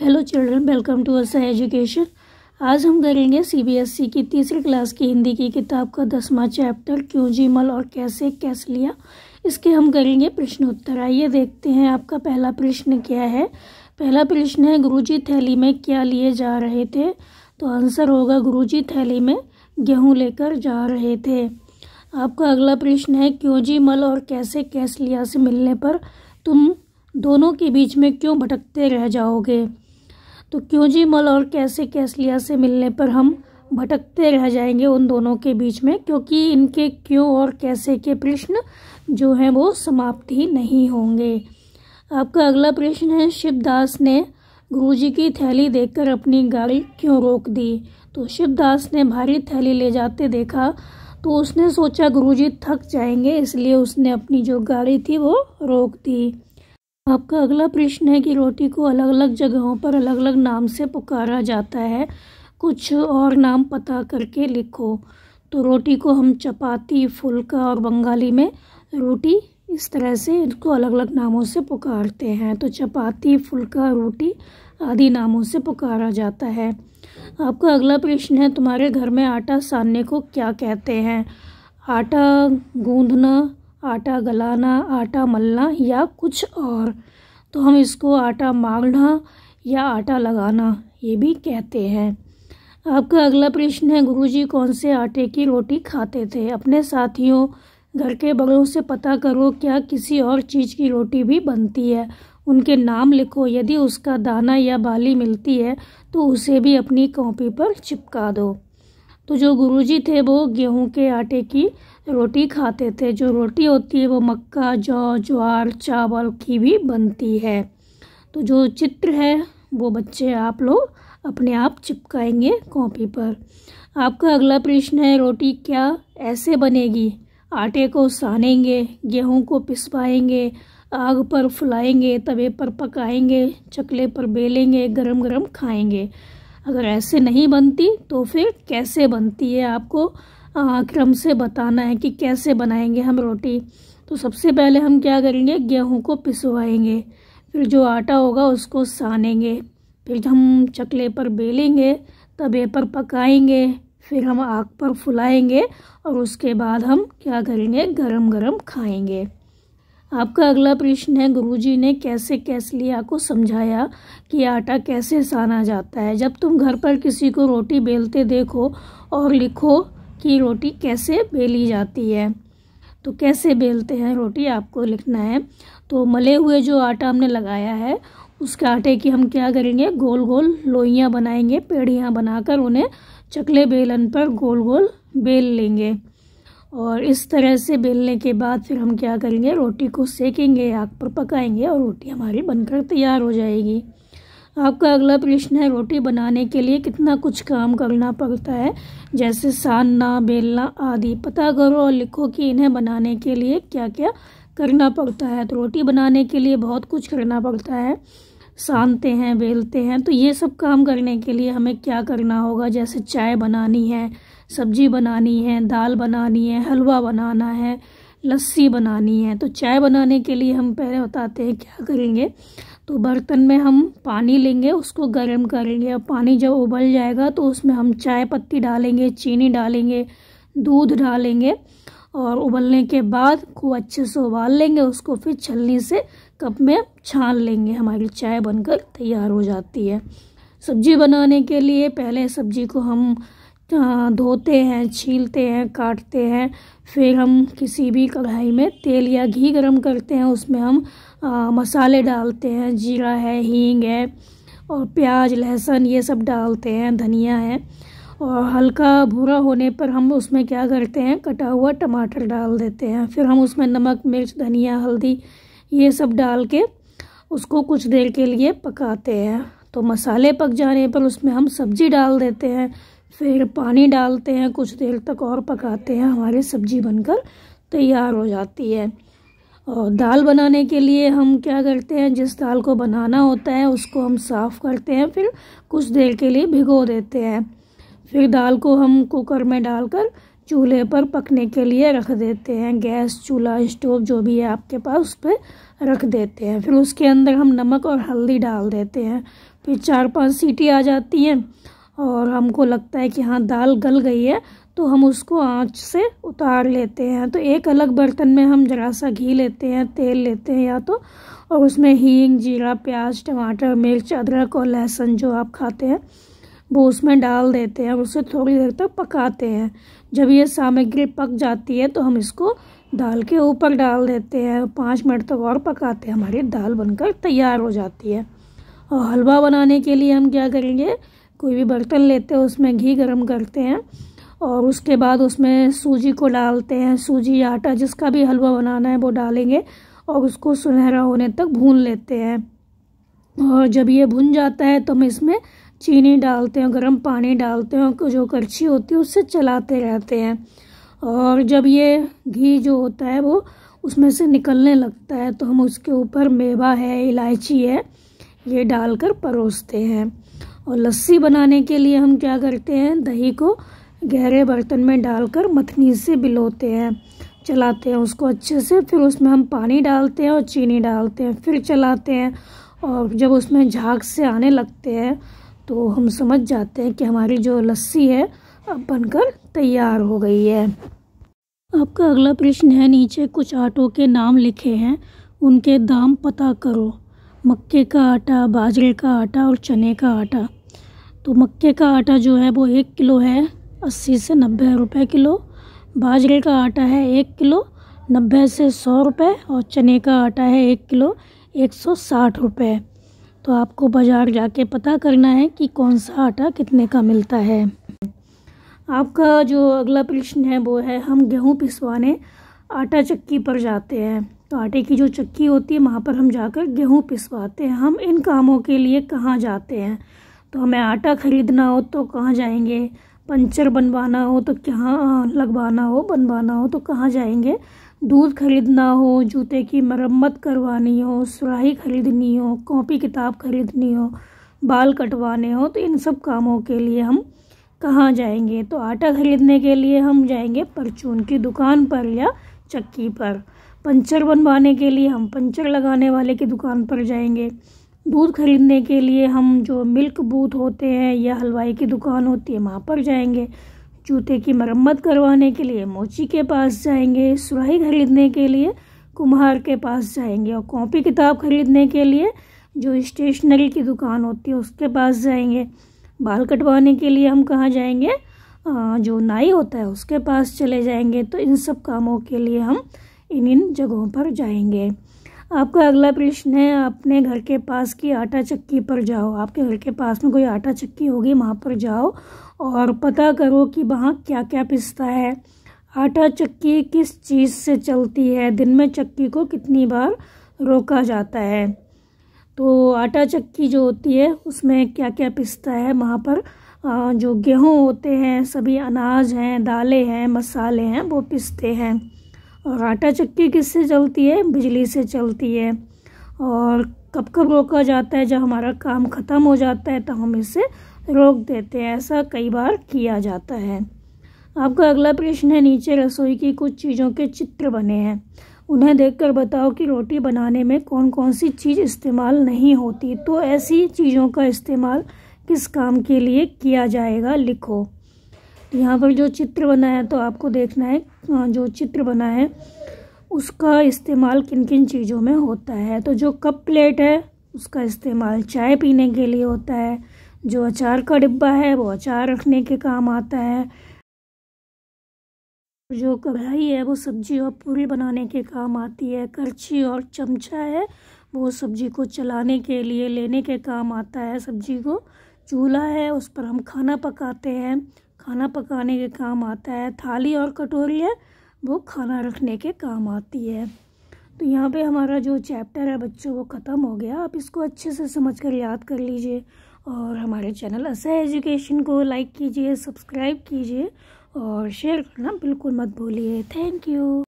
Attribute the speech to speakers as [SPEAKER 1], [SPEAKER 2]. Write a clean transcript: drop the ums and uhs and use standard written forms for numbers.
[SPEAKER 1] Hello children, welcome to असा education. आज हम करेंगे सीबीएसई की तीसरी क्लास की हिंदी की किताब का 10वां चैप्टर क्यों जी मल और कैसे कैस लिया। इसके हम करेंगे प्रश्न उत्तर। आइए देखते हैं आपका पहला प्रश्न क्या है। पहला प्रश्न है, गुरुजी थैली में क्या लिए जा रहे थे। तो आंसर होगा गुरुजी थैली में गेहूँ लेकर जा रहे थे। आपका अगला प्रश्न है, क्यों जी मल और कैसे कैस लिया से मिलने पर तुम दोनों के बीच में क्यों भटकते रह जाओगे। तो क्यों जी मल और कैसे कैस लिया से मिलने पर हम भटकते रह जाएंगे उन दोनों के बीच में, क्योंकि इनके क्यों और कैसे के प्रश्न जो हैं वो समाप्त ही नहीं होंगे। आपका अगला प्रश्न है, शिवदास ने गुरुजी की थैली देखकर अपनी गाड़ी क्यों रोक दी। तो शिवदास ने भारी थैली ले जाते देखा तो उसने सोचा गुरुजी थक जाएंगे, इसलिए उसने अपनी जो गाड़ी थी वो रोक दी। आपका अगला प्रश्न है कि रोटी को अलग अलग जगहों पर अलग अलग नाम से पुकारा जाता है, कुछ और नाम पता करके लिखो। तो रोटी को हम चपाती, फुल्का और बंगाली में रोटी, इस तरह से इनको अलग अलग नामों से पुकारते हैं। तो चपाती, फुल्का, रोटी आदि नामों से पुकारा जाता है। आपका अगला प्रश्न है, तुम्हारे घर में आटा सानने को क्या कहते हैं। आटा गूंदना, आटा गलाना, आटा मलना या कुछ और। तो हम इसको आटा मांगना या आटा लगाना ये भी कहते हैं। आपका अगला प्रश्न है, गुरुजी कौन से आटे की रोटी खाते थे। अपने साथियों, घर के बड़ों से पता करो क्या किसी और चीज़ की रोटी भी बनती है। उनके नाम लिखो, यदि उसका दाना या बाली मिलती है तो उसे भी अपनी कॉपी पर चिपका दो। तो जो गुरुजी थे वो गेहूं के आटे की रोटी खाते थे। जो रोटी होती है वो मक्का, जौ, ज्वार, चावल की भी बनती है। तो जो चित्र है वो बच्चे आप लोग अपने आप चिपकाएंगे कॉपी पर। आपका अगला प्रश्न है, रोटी क्या ऐसे बनेगी। आटे को सानेंगे, गेहूं को पिसवाएंगे, आग पर फुलाएंगे, तवे पर पकाएंगे, चकले पर बेलेंगे, गरम गरम खाएंगे। अगर ऐसे नहीं बनती तो फिर कैसे बनती है, आपको क्रम से बताना है कि कैसे बनाएंगे हम रोटी। तो सबसे पहले हम क्या करेंगे, गेहूं को पिसवाएंगे, फिर जो आटा होगा उसको सानेंगे, फिर हम चकले पर बेलेंगे, तवे पर पकाएंगे, फिर हम आग पर फुलाएंगे और उसके बाद हम क्या करेंगे, गरम गरम खाएंगे। आपका अगला प्रश्न है, गुरुजी ने कैसे कैस लिया को समझाया कि आटा कैसे साना जाता है। जब तुम घर पर किसी को रोटी बेलते देखो और लिखो कि रोटी कैसे बेली जाती है। तो कैसे बेलते हैं रोटी आपको लिखना है। तो मले हुए जो आटा हमने लगाया है उसके आटे की हम क्या करेंगे, गोल गोल लोइयाँ बनाएंगे, पेड़ियाँ बनाकर उन्हें चकले बेलन पर गोल गोल बेल लेंगे। और इस तरह से बेलने के बाद फिर हम क्या करेंगे, रोटी को सेकेंगे, आग पर पकाएंगे और रोटी हमारी बनकर तैयार हो जाएगी। आपका अगला प्रश्न है, रोटी बनाने के लिए कितना कुछ काम करना पड़ता है, जैसे सानना, बेलना आदि। पता करो और लिखो कि इन्हें बनाने के लिए क्या क्या करना पड़ता है। तो रोटी बनाने के लिए बहुत कुछ करना पड़ता है, सानते हैं, बेलते हैं। तो ये सब काम करने के लिए हमें क्या करना होगा, जैसे चाय बनानी है, सब्जी बनानी है, दाल बनानी है, हलवा बनाना है, लस्सी बनानी है। तो चाय बनाने के लिए हम पहले बताते हैं क्या करेंगे। तो बर्तन में हम पानी लेंगे, उसको गर्म करेंगे और पानी जब उबल जाएगा तो उसमें हम चाय पत्ती डालेंगे, चीनी डालेंगे, दूध डालेंगे और उबलने के बाद खूब अच्छे से उबाल लेंगे। उसको फिर छलनी से कप में छान लेंगे, हमारी चाय बनकर तैयार हो जाती है। सब्जी बनाने के लिए पहले सब्जी को हम धोते हैं, छीलते हैं, काटते हैं, फिर हम किसी भी कढ़ाई में तेल या घी गरम करते हैं, उसमें हम मसाले डालते हैं, जीरा है, हींग है और प्याज, लहसुन ये सब डालते हैं, धनिया है। और हल्का भूरा होने पर हम उसमें क्या करते हैं, कटा हुआ टमाटर डाल देते हैं। फिर हम उसमें नमक, मिर्च, धनिया, हल्दी ये सब डाल के उसको कुछ देर के लिए पकाते हैं। तो मसाले पक जाने पर उसमें हम सब्जी डाल देते हैं, फिर पानी डालते हैं, कुछ देर तक और पकाते हैं, हमारी सब्जी बनकर तैयार हो जाती है। और दाल बनाने के लिए हम क्या करते हैं, जिस दाल को बनाना होता है उसको हम साफ़ करते हैं, फिर कुछ देर के लिए भिगो देते हैं। फिर दाल को हम कुकर में डालकर चूल्हे पर पकने के लिए रख देते हैं। गैस, चूल्हा, स्टोव जो भी है आपके पास उस पर रख देते हैं। फिर उसके अंदर हम नमक और हल्दी डाल देते हैं। फिर 4-5 सीटी आ जाती हैं और हमको लगता है कि हाँ दाल गल गई है, तो हम उसको आंच से उतार लेते हैं। तो एक अलग बर्तन में हम ज़रा सा घी लेते हैं, तेल लेते हैं या तो, और उसमें हींग, जीरा, प्याज, टमाटर, मिर्च, अदरक और लहसुन जो आप खाते हैं वो उसमें डाल देते हैं और उसे थोड़ी देर तक पकाते हैं। जब ये सामग्री पक जाती है तो हम इसको दाल के ऊपर डाल देते हैं। 5 मिनट तक और पकाते हैं, हमारी दाल बनकर तैयार हो जाती है। और हलवा बनाने के लिए हम क्या करेंगे, कोई भी बर्तन लेते हैं, उसमें घी गरम करते हैं और उसके बाद उसमें सूजी को डालते हैं। सूजी या आटा जिसका भी हलवा बनाना है वो डालेंगे और उसको सुनहरा होने तक भून लेते हैं। और जब ये भुन जाता है तो हम इसमें चीनी डालते हैं, गर्म पानी डालते हैं, जो करछी होती है उससे चलाते रहते हैं। और जब ये घी जो होता है वो उसमें से निकलने लगता है तो हम उसके ऊपर मेवा है, इलायची है, ये डालकर परोसते हैं। और लस्सी बनाने के लिए हम क्या करते हैं, दही को गहरे बर्तन में डालकर मथनी से बिलोते हैं, चलाते हैं उसको अच्छे से। फिर उसमें हम पानी डालते हैं और चीनी डालते हैं, फिर चलाते हैं। और जब उसमें झाग से आने लगते हैं तो हम समझ जाते हैं कि हमारी जो लस्सी है अब बनकर तैयार हो गई है। आपका अगला प्रश्न है, नीचे कुछ आटों के नाम लिखे हैं, उनके दाम पता करो। मक्के का आटा, बाजरे का आटा और चने का आटा। तो मक्के का आटा जो है वो 1 किलो है 80 से 90 रुपये किलो। बाजरे का आटा है 1 किलो 90 से 100 रुपये और चने का आटा है 1 किलो 160 रुपये। तो आपको बाज़ार जाके पता करना है कि कौन सा आटा कितने का मिलता है। आपका जो अगला प्रश्न है वो है, हम गेहूँ पिसवाने आटा चक्की पर जाते हैं। तो आटे की जो चक्की होती है वहाँ पर हम जाकर गेहूँ पिसवाते हैं। हम इन कामों के लिए कहाँ जाते हैं, तो हमें आटा ख़रीदना हो तो कहाँ जाएंगे, पंचर बनवाना हो तो कहाँ लगवाना हो, बनवाना हो तो कहाँ जाएंगे, दूध खरीदना हो, जूते की मरम्मत करवानी हो, सुराही खरीदनी हो, कॉपी किताब खरीदनी हो, बाल कटवाने हो, तो इन सब कामों के लिए हम कहाँ जाएंगे। तो आटा खरीदने के लिए हम जाएंगे परचून की दुकान पर या चक्की पर। पंचर बनवाने के लिए हम पंचर लगाने वाले की दुकान पर जाएंगे। दूध खरीदने के लिए हम जो मिल्क बूथ होते हैं या हलवाई की दुकान होती है वहाँ पर जाएंगे। जूते की मरम्मत करवाने के लिए मोची के पास जाएंगे। सुराही खरीदने के लिए कुम्हार के पास जाएंगे। और कॉपी किताब खरीदने के लिए जो स्टेशनरी की दुकान होती है उसके पास जाएंगे। बाल कटवाने के लिए हम कहाँ जाएंगे, जो नाई होता है उसके पास चले जाएंगे। तो इन सब कामों के लिए हम इन जगहों पर जाएंगे। आपका अगला प्रश्न है, अपने घर के पास की आटा चक्की पर जाओ। आपके घर के पास में कोई आटा चक्की होगी, वहाँ पर जाओ और पता करो कि वहाँ क्या क्या पिसता है। आटा चक्की किस चीज़ से चलती है, दिन में चक्की को कितनी बार रोका जाता है। तो आटा चक्की जो होती है उसमें क्या क्या पिसता है, वहाँ पर जो गेहूँ होते हैं, सभी अनाज हैं, दालें हैं, मसाले हैं, वो पिसते हैं। और आटा चक्की किससे चलती है, बिजली से चलती है। और कब कब रोका जाता है, जब हमारा काम ख़त्म हो जाता है तो हम इसे रोक देते हैं। ऐसा कई बार किया जाता है। आपका अगला प्रश्न है, नीचे रसोई की कुछ चीज़ों के चित्र बने हैं, उन्हें देखकर बताओ कि रोटी बनाने में कौन कौन सी चीज़ इस्तेमाल नहीं होती। तो ऐसी चीज़ों का इस्तेमाल किस काम के लिए किया जाएगा, लिखो। यहाँ पर जो चित्र बना है तो आपको देखना है जो चित्र बना है उसका इस्तेमाल किन किन चीज़ों में होता है। तो जो कप प्लेट है उसका इस्तेमाल चाय पीने के लिए होता है। जो अचार का डिब्बा है वो अचार रखने के काम आता है। जो कढ़ाई है वो सब्जी और पूरी बनाने के काम आती है। करछी और चमचा है वो सब्जी को चलाने के लिए लेने के काम आता है सब्जी को। चूल्हा है उस पर हम खाना पकाते हैं, खाना पकाने के काम आता है। थाली और कटोरी है वो खाना रखने के काम आती है। तो यहाँ पे हमारा जो चैप्टर है बच्चों वो ख़त्म हो गया। आप इसको अच्छे से समझ कर याद कर लीजिए और हमारे चैनल असह एजुकेशन को लाइक कीजिए, सब्सक्राइब कीजिए और शेयर करना बिल्कुल मत भूलिए। Thank you.